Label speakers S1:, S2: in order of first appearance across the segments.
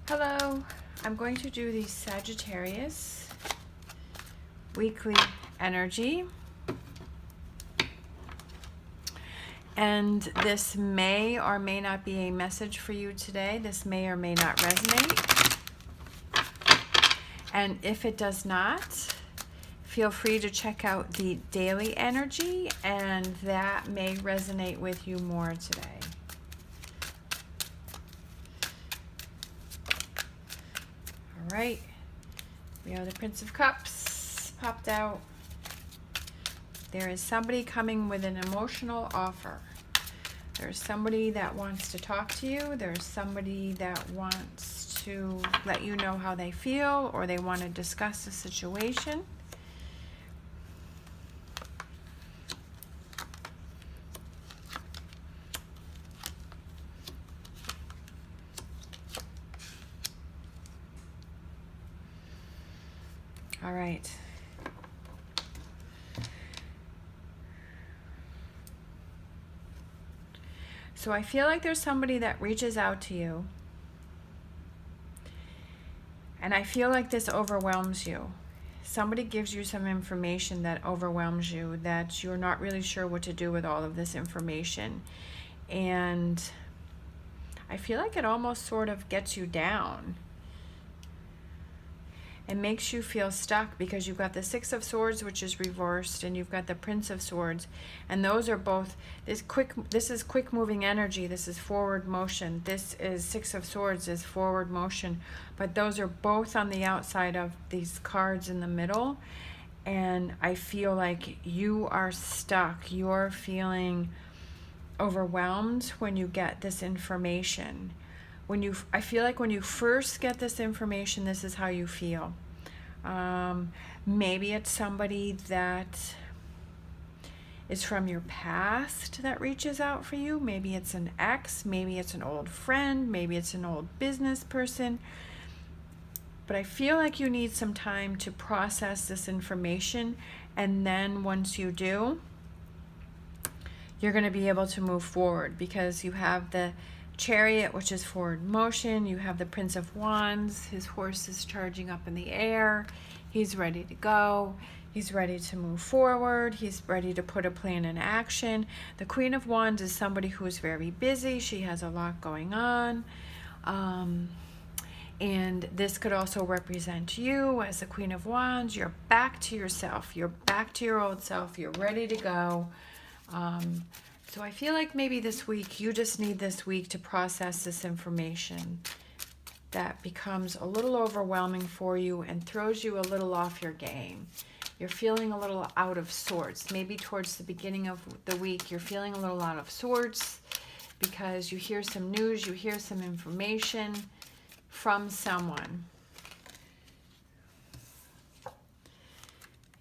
S1: Hello, I'm going to do the Sagittarius weekly energy, and this may or may not be a message for you today. This may or may not resonate, and if it does not, feel free to check out the daily energy, and that may resonate with you more today. All right, we have the Prince of Cups popped out. There is somebody coming with an emotional offer. There's somebody that wants to talk to you. There's somebody that wants to let you know how they feel, or they want to discuss the situation. All right. So I feel like there's somebody that reaches out to you, and I feel like this overwhelms you. Somebody gives you some information that overwhelms you, that you're not really sure what to do with all of this information. And I feel like it almost sort of gets you down. It makes you feel stuck because you've got the Six of Swords, which is reversed, and you've got the Prince of Swords, and those are both this is quick moving energy. This is forward motion. This is Six of Swords is forward motion, but those are both on the outside of these cards in the middle, and I feel like you are stuck. You're feeling overwhelmed when you get this information. I feel like when you first get this information, this is how you feel. Maybe it's somebody that is from your past that reaches out for you. Maybe it's an ex, maybe it's an old friend, maybe it's an old business person. But I feel like you need some time to process this information, and then once you do, you're going to be able to move forward, because you have the Chariot, which is forward motion. You have the Prince of Wands. His horse is charging up in the air. He's ready to go. He's ready to move forward. He's ready to put a plan in action. The Queen of Wands is somebody who is very busy. She has a lot going on. And this could also represent you as the Queen of Wands. You're back to yourself. You're back to your old self. You're ready to go. So I feel like maybe this week, you just need this week to process this information that becomes a little overwhelming for you and throws you a little off your game. You're feeling a little out of sorts. Maybe towards the beginning of the week, you're feeling a little out of sorts because you hear some news, you hear some information from someone.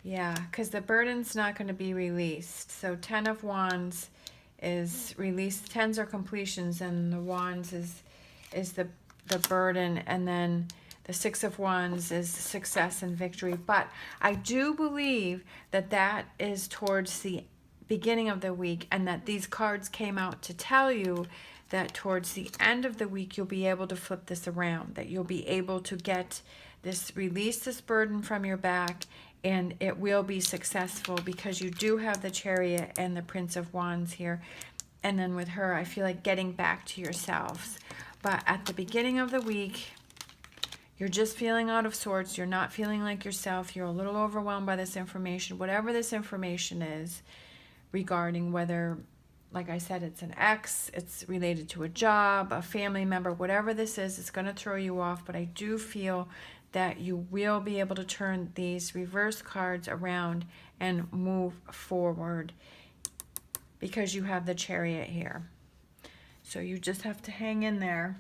S1: Yeah, because the burden's not going to be released. So 10 of Wands is released. Tens are completions, and the Wands is the burden, and then the Six of Wands is success and victory. But I do believe that that is towards the beginning of the week, and that these cards came out to tell you that towards the end of the week you'll be able to flip this around, that you'll be able to get this, release this burden from your back, and it will be successful, because you do have the Chariot and the Prince of Wands here. And then with her, I feel like getting back to yourselves. But at the beginning of the week, you're just feeling out of sorts. You're not feeling like yourself. You're a little overwhelmed by this information. Whatever this information is regarding, whether, like I said, it's an ex, it's related to a job, a family member, whatever this is, it's going to throw you off. But I do feel that you will be able to turn these reverse cards around and move forward, because you have the Chariot here. So you just have to hang in there.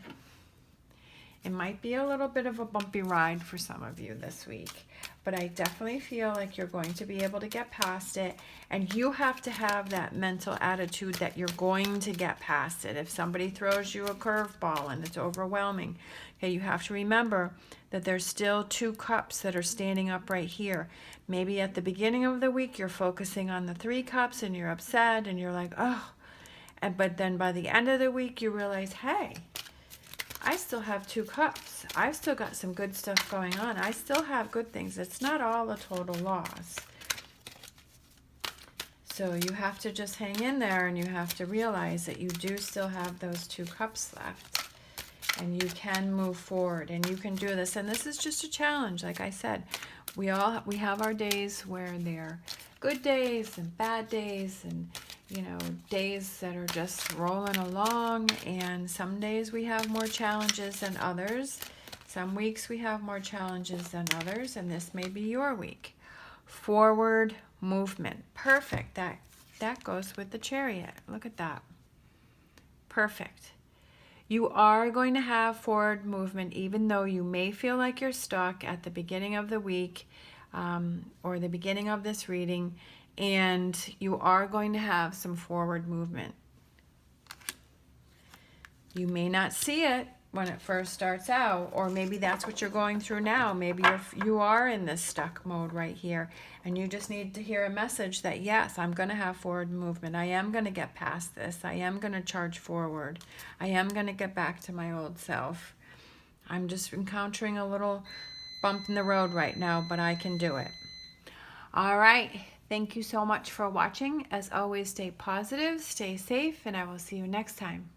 S1: It might be a little bit of a bumpy ride for some of you this week, but I definitely feel like you're going to be able to get past it, and you have to have that mental attitude that you're going to get past it. If somebody throws you a curveball and it's overwhelming, okay, you have to remember that there's still two cups that are standing up right here. Maybe at the beginning of the week you're focusing on the 3 cups and you're upset and you're like, oh, but then by the end of the week you realize, hey, I still have 2 cups. I've still got some good stuff going on. I still have good things. It's not all a total loss. So you have to just hang in there, and you have to realize that you do still have those 2 cups left. And you can move forward, and you can do this. And this is just a challenge. Like I said, we have our days where they're good days and bad days, and days that are just rolling along. And some days we have more challenges than others. Some weeks we have more challenges than others, and this may be your week. Forward movement. Perfect. That goes with the Chariot. Look at that. Perfect. You are going to have forward movement, even though you may feel like you're stuck at the beginning of the week or the beginning of this reading, and you are going to have some forward movement. You may not see it when it first starts out, or maybe that's what you're going through now. Maybe you are in this stuck mode right here, and you just need to hear a message that, yes, I'm going to have forward movement. I am going to get past this. I am going to charge forward. I am going to get back to my old self. I'm just encountering a little bump in the road right now, but I can do it. All right. Thank you so much for watching. As always, stay positive, stay safe, and I will see you next time.